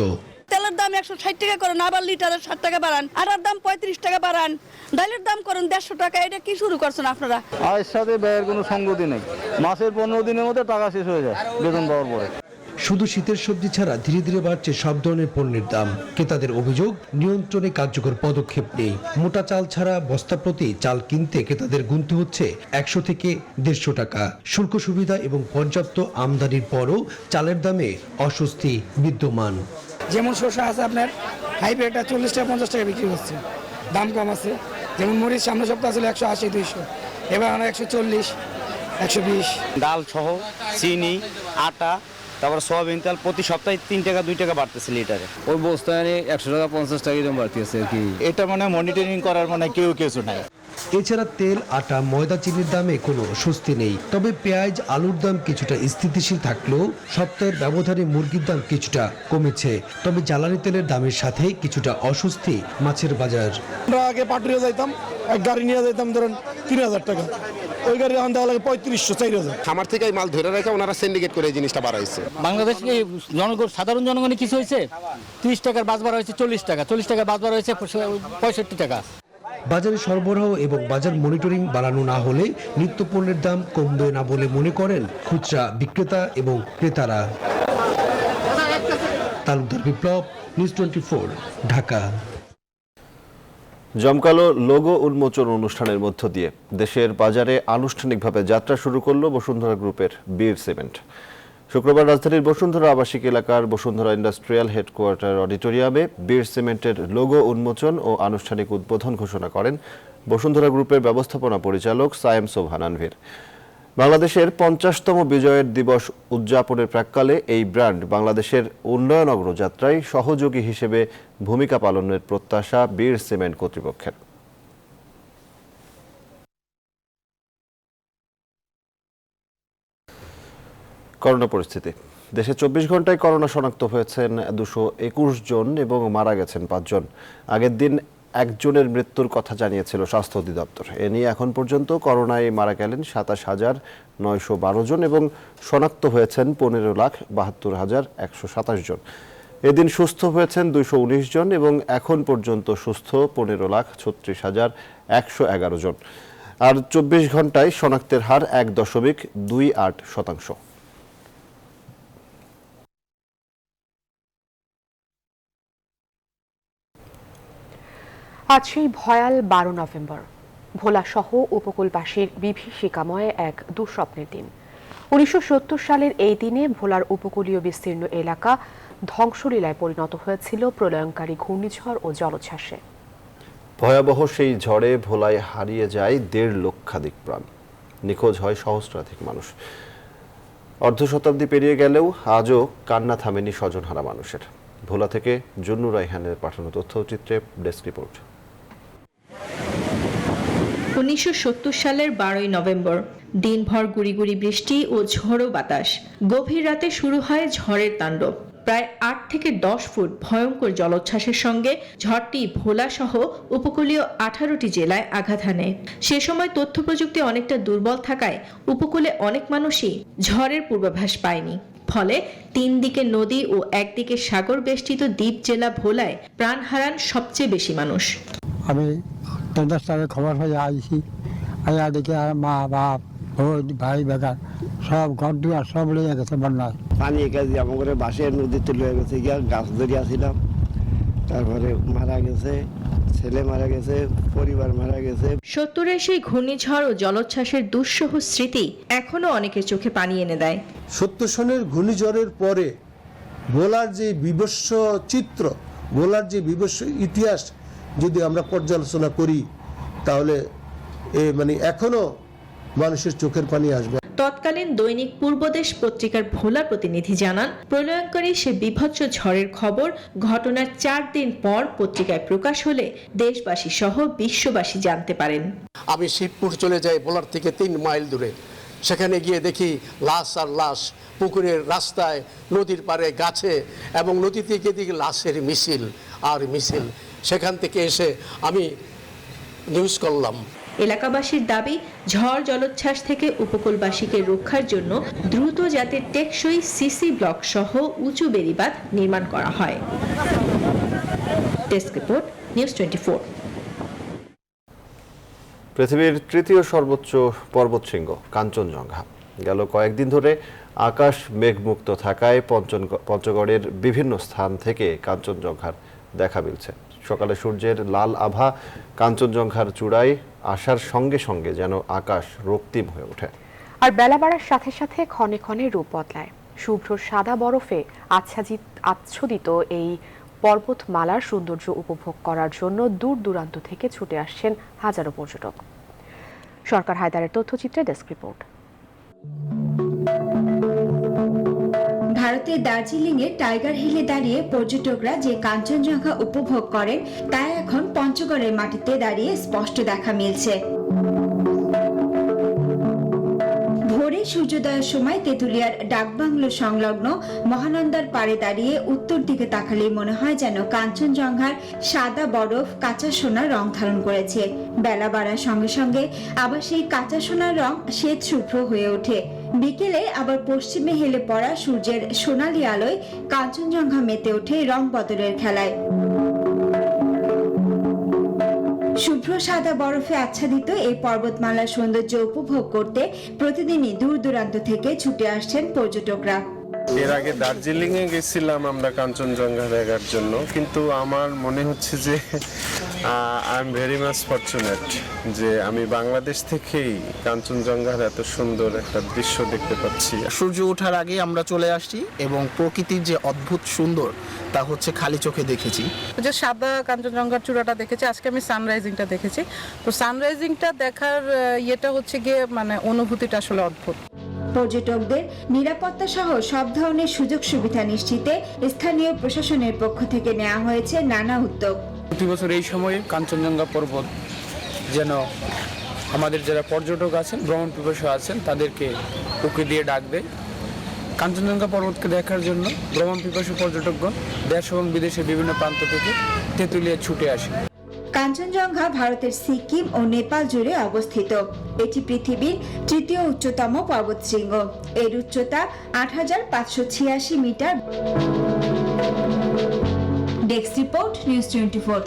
তেলের দাম 160 টাকা করেন, আবার লিটারে 60 টাকা বাড়ান, আটার দাম 35 টাকা বাড়ান, ডালের দাম করেন 150 টাকা। এটা কি শুরু করছেন আপনারা?
আয়ের সাথে ব্যয়ের কোনো সঙ্গতি নেই। মাসের 15 দিনের মধ্যে টাকা শেষ হয়ে যায় বেতন পাওয়ার পরে।
শুধু শীতের সবজি ছাড়া ধীরে ধীরে বাড়ছে সব ধরনের পণ্যের দাম। ক্রেতাদের অভিযোগ, নিয়ন্ত্রণে কার্যকর পদক্ষেপ নেই। মোটা চাল ছাড়া বস্তা প্রতি চাল কিনতে ক্রেতাদের গুনতে হচ্ছে 100 থেকে 150 টাকা। শুল্ক সুবিধা এবং পর্যাপ্ত আমদানির পরও চালের দামে অস্বস্তি বিদ্যমান।
যেমন শসা আছে আপনার হাইব্রিডটা 40 টাকা 50 টাকা বিক্রি হচ্ছে, দাম কম আছে। যেমন মরিচ সামনের সপ্তাহ ছিল 180 200, এবার 140 120।
ডাল সহ চিনি, আটা, তারপর সয়াবিন তেল প্রতি সপ্তাহে 3 টাকা 2 টাকা বাড়তেছে লিটারে।
ওই বস্তায় 100 টাকা 50 টাকা এরকম বাড়তেছে আর কি।
এটা মানে মনিটরিং করার মানে কেউ কিছু নাই।
এছাড়া তেল, আটা, ময়দা, চিনির দামে কোনো স্বস্তি নেই। তবে পেঁয়াজ, আলুর দাম কিছুটা স্থিতিশীল থাকলেও সপ্তাহের ব্যবধানে মুরগির দাম কিছুটা কমেছে। তবে জ্বালানি তেলের দামের সাথে কিছুটা অস্বস্তি মাছের বাজার।
আমরা আগে পাটুরিয়া যাইতাম, এক গাড়ি নিয়ে যাইতাম ধরেন 3000 টাকা, ওই গাড়ি এখন দেওয়া লাগে 3500 4000।
খামার থেকে এই মাল ধরে রেখে ওনারা সিন্ডিকেট করে এই জিনিসটা বাড়াইছে।
বাংলাদেশে জনগণ, সাধারণ জনগণের কিছু হয়েছে? 30 টাকার বাস ভাড়া হয়েছে 40 টাকা, 40 টাকার বাস ভাড়া হয়েছে 65 টাকা।
বাজারে সরবরাহ এবং বাজার মনিটরিং বাড়ানো না হলে নিত্যপণ্যের দাম কমবে না বলে মনে করেন খুচরা বিক্রেতা এবং ক্রেতারা। তালুকদার বিপ্লব, নিউজ 24, ঢাকা।
জমকালো লোগো উন্মোচন অনুষ্ঠানের মধ্য দিয়ে দেশের বাজারে আনুষ্ঠানিকভাবে যাত্রা শুরু করল বসুন্ধরা গ্রুপের বীর সিমেন্ট। শুক্রবার রাজধানীর বসুন্ধরা আবাসিক এলাকার বসুন্ধরা ইন্ডাস্ট্রিয়াল হেডকোয়ার্টার অডিটোরিয়ামে বীর সিমেন্টের লোগো উন্মোচন ও আনুষ্ঠানিক উদ্বোধন ঘোষণা করেন বসুন্ধরা গ্রুপের ব্যবস্থাপনা পরিচালক সায়েম সোবহান আনভীর। বাংলাদেশের 50তম বিজয়ের দিবস উদযাপনের প্রাক্কালে এই ব্র্যান্ড বাংলাদেশের উন্নয়ন অগ্রযাত্রায় সহযোগী হিসেবে ভূমিকা পালনের প্রত্যাশা বীর সিমেন্ট কর্তৃপক্ষের। করোনা পরিস্থিতি। দেশে 24 ঘন্টায় করোনা শনাক্ত হয়েছেন 221 জন এবং মারা গেছেন 5 জন। আগের দিন একজনের মৃত্যুর কথা জানিয়েছিল স্বাস্থ্য অধিদপ্তর। এ নিয়ে এখন পর্যন্ত করোনায় মারা গেলেন 27,912 জন এবং শনাক্ত হয়েছেন 15,72,127 জন। এদিন সুস্থ হয়েছেন 219 জন এবং এখন পর্যন্ত সুস্থ 15,36,111 জন। আর 24 ঘন্টায় শনাক্তের হার 1.28%।
আজ সেই ভয়াল 12 নভেম্বর, ভোলাসহ উপকূলবাসীর বিভীষিকাময় এক দুঃস্বপ্নের দিন। 1970 সালের এই দিনে ভোলার উপকূলীয় বিস্তীর্ণ এলাকা ধ্বংসলীলায় পরিণত হয়েছিল প্রলয়ঙ্কারী ঘূর্ণিঝড় ও জলোচ্ছ্বাসে।
ভয়াবহ সেই ঝড়ে ভোলায় হারিয়ে যায় 1.5 লক্ষাধিক প্রাণ, নিখোঁজ হয় সহস্রাধিক মানুষ। অর্ধ শতাব্দী পেরিয়ে গেলেও আজও কান্না থামেনি স্বজনহারা মানুষের। ভোলা থেকে জুন্নু রায়হানের পাঠানো তথ্যচিত্রে ডেস্ক রিপোর্ট।
1970 সালের 12ই নভেম্বর, দিনভর গুড়ি গুড়ি বৃষ্টি ও ঝোড়ো বাতাস। গভীর রাতে শুরু হয় ঝড়ের তাণ্ডব। প্রায় 8 থেকে 10 ফুট ভয়ঙ্কর জলোচ্ছ্বাসের সঙ্গে ঝড়টি ভোলা সহ উপকূলীয় 18টি জেলায় আঘাত হানে। সে সময় তথ্য প্রযুক্তি অনেকটা দুর্বল থাকায় উপকূলে অনেক মানুষই ঝড়ের পূর্বাভাস পায়নি। ফলে 3 দিকে নদী ও একদিকে সাগর বেষ্টিত দ্বীপ জেলা ভোলায় প্রাণ হারান সবচেয়ে বেশি মানুষ।
আমি 10টায় খবর হয়ে আইছি, আয়া দেখে মা বাপ ভাই বেগার সব ঘর দুয়ার সব লেগে গেছে বন্যায়।
পানি কাজে আমার বাসের নদীতে লয়ে গেছে, গিয়া গাছ ধরিয়া ছিলাম, তারপরে মারা গেছে, ছেলে মারা গেছে, পরিবার মারা গেছে।
70-এর সেই ঘূর্ণিঝড় ও জলোচ্ছ্বাসের দুঃসহ স্মৃতি এখনো অনেকের চোখে পানি এনে দেয়।
70 সনের ঘূর্ণিঝড়ের পরে ভোলার যে বিভৎস চিত্র, ভোলার যে বিভৎস ইতিহাস যদি আমরা পর্যালোচনা করি, তাহলে এখনো মানুষের চোখের পানি আসবে।
তৎকালীন দৈনিক পূর্বদেশ পত্রিকার ভোলা প্রতিনিধি জানান, প্রলয়ঙ্করী সে বিভৎস ঝড়ের খবর ঘটনার 4 দিন পর পত্রিকায় প্রকাশ হলে দেশবাসী সহ বিশ্ববাসী জানতে পারেন।
আমি শিবপুর চলে যাই ভোলার থেকে 3 মাইল দূরে। সেখানে গিয়ে দেখি লাশ আর লাশ, পুকুরের রাস্তায়, নদীর পাড়ে, গাছে, এবং নদী থেকে দিকে লাশের মিছিল আর মিছিল। সেখান থেকে এসে আমি নিউজ করলাম।
এলাকাবাসীর দাবি, ঝড় জলোচ্ছ্বাস থেকে উপকূলবাসীকে রক্ষার জন্য দ্রুত যাতে টেকসই সিসি ব্লক সহ উঁচু বেড়িবাঁধ নির্মাণ করা হয়। Desk report, news 24।
পৃথিবীর তৃতীয় সর্বোচ্চ পর্বতশৃঙ্গ কাঞ্চনজঙ্ঘা গেল কয়েকদিন ধরে আকাশ মেঘমুক্ত থাকায় পঞ্চগড়ের বিভিন্ন স্থান থেকে কাঞ্চনজঙ্ঘার দেখা মিলছে। সকালে সূর্যের লাল আভা কাঞ্চনজঙ্ঘার চূড়ায় আসার সঙ্গে সঙ্গে যেন আকাশ রক্তিম হয়ে ওঠে।
আর বেলা বাড়ার সাথে সাথে ক্ষণে ক্ষণে রূপ বদলায়। শুভ্র সাদা বরফে আচ্ছাদিত এই পর্বতমালার সৌন্দর্য উপভোগ করার জন্য দূর দূরান্ত থেকে ছুটে আসছেন হাজারো পর্যটক। সরকার হায়দারের তথ্যচিত্রে ডেস্ক রিপোর্ট।
ভারতের দার্জিলিংয়ে টাইগার হিলে দাঁড়িয়ে পর্যটকরা যে কাঞ্চনজঙ্ঘা উপভোগ করেন তা এখন পঞ্চগড়ের মাটিতে দাঁড়িয়ে স্পষ্ট দেখা মিলছে। ভোরে সূর্যোদয়ের সময় তেঁতুলিয়ার ডাকবাংলো সংলগ্ন মহানন্দার পাড়ে দাঁড়িয়ে উত্তর দিকে তাকালে মনে হয় যেন কাঞ্চনজঙ্ঘার সাদা বরফ কাঁচা সোনার রং ধারণ করেছে। বেলা বাড়ার সঙ্গে সঙ্গে আবার সেই কাঁচা সোনার রং শ্বেত শুভ্র হয়ে ওঠে। বিকেলে আবার পশ্চিমে হেলে পড়া সূর্যের সোনালী আলোয় কাঞ্চনজঙ্ঘা মেতে ওঠে রং বদলের খেলায়। শুভ্র সাদা বরফে আচ্ছাদিত এই পর্বতমালার সৌন্দর্য উপভোগ করতে প্রতিদিনই দূর দূরান্ত থেকে ছুটে আসছেন পর্যটকরা।
এর আগে দার্জিলিং এ গেছিলাম আমরা কাঞ্চনজঙ্ঘা দেখার জন্য, কিন্তু আমার মনে হচ্ছে যে I am very much fortunate যে আমি বাংলাদেশ থেকেই কাঞ্চনজঙ্ঘার এত সুন্দর একটা দৃশ্য দেখতে পাচ্ছি।
সূর্য ওঠার আগে আমরা চলে আসছি এবং প্রকৃতির যে অদ্ভুত সুন্দর তা হচ্ছে খালি চোখে দেখেছি।
যে সাদা কাঞ্চনজঙ্ঘার চূড়াটা দেখেছি, আজকে আমি সানরাইজিংটা দেখেছি। তো সানরাইজিংটা দেখার ইয়েটা হচ্ছে গিয়ে অনুভূতিটা আসলে অদ্ভুত।
পর্যটকদের নিরাপত্তা সহ সব ধরনের সুযোগ সুবিধা নিশ্চিতে স্থানীয় প্রশাসনের পক্ষ থেকে নেওয়া হয়েছে নানা উদ্যোগ।
প্রতি বছর এই সময়ে কাঞ্চনজঙ্ঘা পর্বত যেন আমাদের যারা পর্যটক আছেন, ভ্রমণ পিপাসু আছেন, তাদেরকে উঁকি দিয়ে ডাক দেয়। কাঞ্চনজঙ্ঘা পর্বতকে দেখার জন্য ভ্রমণ পিপাসু পর্যটকগণ দেশ এবং বিদেশের বিভিন্ন প্রান্ত থেকে তেঁতুলিয়া ছুটে আসে।
কাঞ্চনজঙ্ঘা ভারতের সিকিম ও নেপাল জুড়ে অবস্থিত। এটি পৃথিবীর তৃতীয় উচ্চতম পর্বতশৃঙ্গ। এর উচ্চতা ৮৫৮৬ মিটার। Desk report, news 24।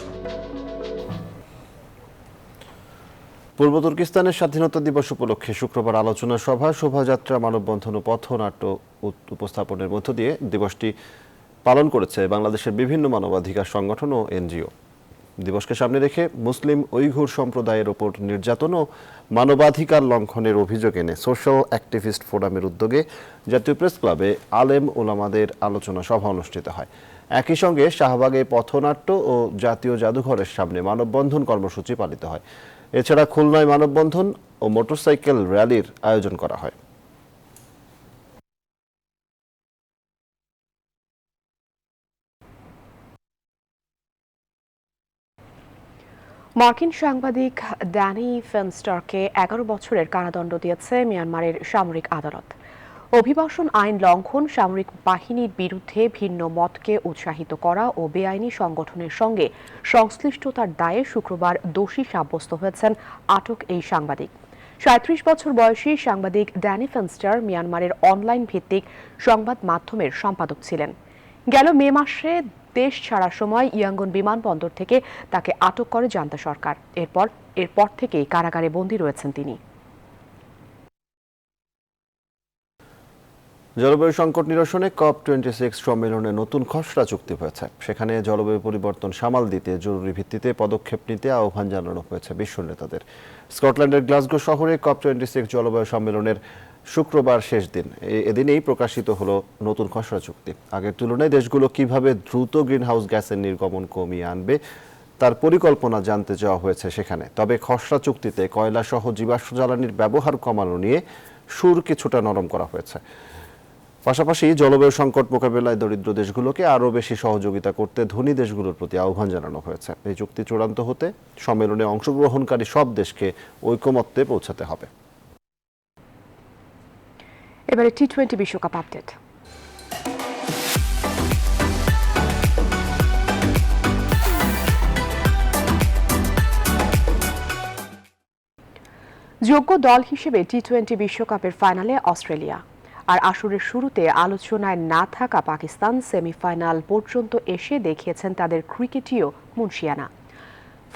পূর্ব তুর্কিস্তানের স্বাধীনতা দিবস উপলক্ষে শুক্রবার আলোচনা সভা, শোভাযাত্রা, মানববন্ধন ও পথনাট্য উপস্থাপনের মধ্য দিয়ে দিবসটি পালন করেছে বাংলাদেশের বিভিন্ন মানবাধিকার সংগঠন ও এনজিও। দিবসকে সামনে রেখে মুসলিম উইঘুর সম্প্রদায়ের ওপর নির্যাতন ও মানবাধিকার লঙ্ঘনের অভিযোগ এনে সোশ্যাল অ্যাক্টিভিস্ট ফোরামের উদ্যোগে জাতীয় প্রেস ক্লাবে আলেম ওলামাদের আলোচনা সভা অনুষ্ঠিত হয়। একই সঙ্গে শাহবাগে পথনাট্য ও জাতীয় জাদুঘরের সামনে মানববন্ধন কর্মসূচি পালিত হয়। এছাড়া খুলনায় মানববন্ধন ও মোটরসাইকেল র্যালির আয়োজন করা হয়।
মার্কিন সাংবাদিক ড্যানি ফেনস্টারকে 11 বছরের কারাদণ্ড দিয়েছে মিয়ানমারের সামরিক আদালত। অভিবাসন আইন লঙ্ঘন, সামরিক বাহিনীর বিরুদ্ধে ভিন্ন মতকে উৎসাহিত করা ও বেআইনি সংগঠনের সঙ্গে সংশ্লিষ্টতার দায়ে শুক্রবার দোষী সাব্যস্ত হয়েছেন আটক এই সাংবাদিক। 37 বছর বয়সী সাংবাদিক ড্যানি ফেনস্টার মিয়ানমারের অনলাইন ভিত্তিক সংবাদ মাধ্যমের সম্পাদক ছিলেন। গেল মে মাসে দেশ ছাড়ার সময় ইয়াঙ্গুন বিমানবন্দর থেকে তাকে আটক করে জান্তা সরকার। এরপর থেকেই কারাগারে বন্দী রয়েছেন তিনি।
জলবায়ু সংকট নিরসনে COP26 সম্মেলনে নতুন খসড়া চুক্তি হয়েছে। সেখানে জলবায়ু পরিবর্তন সামাল দিতে জরুরি ভিত্তিতে পদক্ষেপ নিতে আহ্বান জানানো হয়েছে বিশ্ব নেতাদের। স্কটল্যান্ডের গ্লাসগো শহরে COP26 জলবায়ু সম্মেলনের শুক্রবার শেষ দিন। এদিনেই প্রকাশিত হলো নতুন খসড়া চুক্তি। আগের তুলনায় দেশগুলো কিভাবে দ্রুত গ্রিনহাউস গ্যাসের নির্গমন কমিয়ে আনবে তার পরিকল্পনা জানতে চাওয়া হয়েছে সেখানে। তবে খসড়া চুক্তিতে কয়লা সহ জীবাশ্ম জ্বালানির ব্যবহার কমানো নিয়ে সুর কিছুটা নরম করা হয়েছে। পাশাপাশি জলবায়ু সংকট মোকাবেলায় দরিদ্র দেশগুলোকে আরও বেশি সহযোগিতা করতে ধনী দেশগুলোর প্রতি আহ্বান জানানো হয়েছে। এই চুক্তি চূড়ান্ত হতে সম্মেলনে অংশগ্রহণকারী সব দেশকে ঐকমত্যে পৌঁছাতে হবে।
এবারে টি-20 বিশ্বকাপ আপডেট। যোগ্য দল হিসেবে টি-20 বিশ্বকাপের ফাইনালে অস্ট্রেলিয়া। আর আসরের শুরুতে আলোচনায় না থাকা পাকিস্তান সেমিফাইনাল পর্যন্ত এসে দেখিয়েছেন তাদের ক্রিকেটীয় মুনশিয়ানা।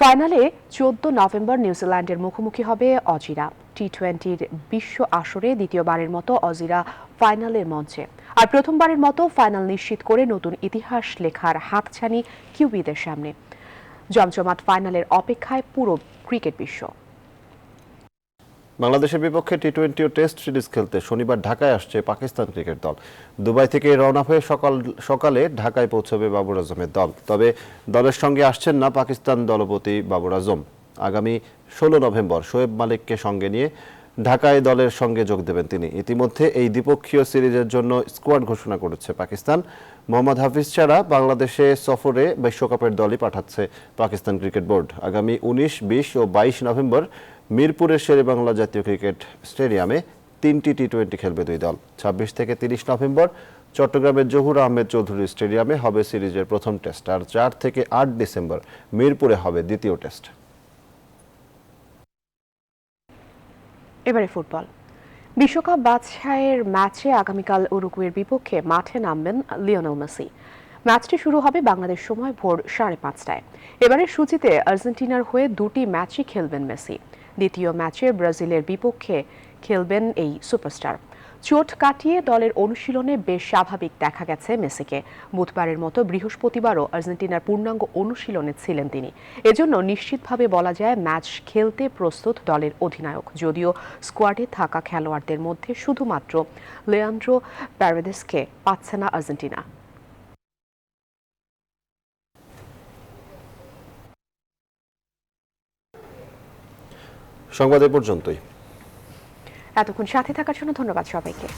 ফাইনালে 14 নভেম্বর নিউজিল্যান্ডের মুখোমুখি হবে অজিরা। টি-20 বিশ্ব আসরে দ্বিতীয়বারের মতো অজিরা ফাইনালের মঞ্চে, আর প্রথমবারের মতো ফাইনাল নিশ্চিত করে নতুন ইতিহাস লেখার হাতছানি কিউবিদের সামনে। জমজমাট ফাইনালের অপেক্ষায় পুরো ক্রিকেট বিশ্ব।
বাংলাদেশের বিপক্ষে টি-20 ও টেস্ট সিরিজ খেলতে শনিবার ঢাকায় আসছে পাকিস্তান ক্রিকেট দল। দুবাই থেকে রওনা হয়ে সকালে ঢাকায় পৌঁছবে বাবর আজমের দল। তবে দলের সঙ্গে আসছেন না পাকিস্তান দলপতি বাবর আজম। আগামী 16 নভেম্বর শোয়েব মালিককে সঙ্গে নিয়ে ঢাকায় দলের সঙ্গে যোগ দেবেন তিনি। ইতিমধ্যে এই দ্বিপক্ষীয় সিরিজের জন্য স্কোয়াড ঘোষণা করেছে পাকিস্তান। মোহাম্মদ হাফিজ ছাড়া বাংলাদেশে সফরে বিশ্বকাপের দলই পাঠাচ্ছে পাকিস্তান ক্রিকেট বোর্ড। আগামী 19, 20 ও 22 নভেম্বর মিরপুরের শেরেবাংলা জাতীয় ক্রিকেট স্টেডিয়ামে 3টি টি-20 খেলবে দুই দল। 26 থেকে 30 নভেম্বর চট্টগ্রামের জহুর আহমেদ চৌধুরী স্টেডিয়ামে হবে সিরিজের প্রথম টেস্ট, আর 4 থেকে 8 ডিসেম্বর মিরপুরে হবে দ্বিতীয় টেস্ট।
এবারে ফুটবল। বিশ্বকাপ বাছাইয়ের ম্যাচে আগামীকাল উরুগুয়ের বিপক্ষে মাঠে নামবেন লিওনেল মেসি। ম্যাচটি শুরু হবে বাংলাদেশ সময় ভোর 5:30টায়। এবারের সূচিতে আর্জেন্টিনার হয়ে 2টি ম্যাচই খেলবেন মেসি। দ্বিতীয় ম্যাচে ব্রাজিলের বিপক্ষে খেলবেন এই সুপারস্টার। চোট কাটিয়ে দলের অনুশীলনে বেশ স্বাভাবিক দেখা গেছে মেসিকে। বুধবারের মতো বৃহস্পতিবারও আর্জেন্টিনার পূর্ণাঙ্গ অনুশীলনে ছিলেন তিনি। এজন্য নিশ্চিতভাবে বলা যায় ম্যাচ খেলতে প্রস্তুত দলের অধিনায়ক। যদিও স্কোয়াডে থাকা খেলোয়াড়দের মধ্যে শুধুমাত্র লিয়ান্ড্রো প্যারেদেসকে পাচ্ছে না আর্জেন্টিনা।
সংবাদ এ পর্যন্তই।
এতক্ষণ সাথে থাকার জন্য ধন্যবাদ সবাইকে।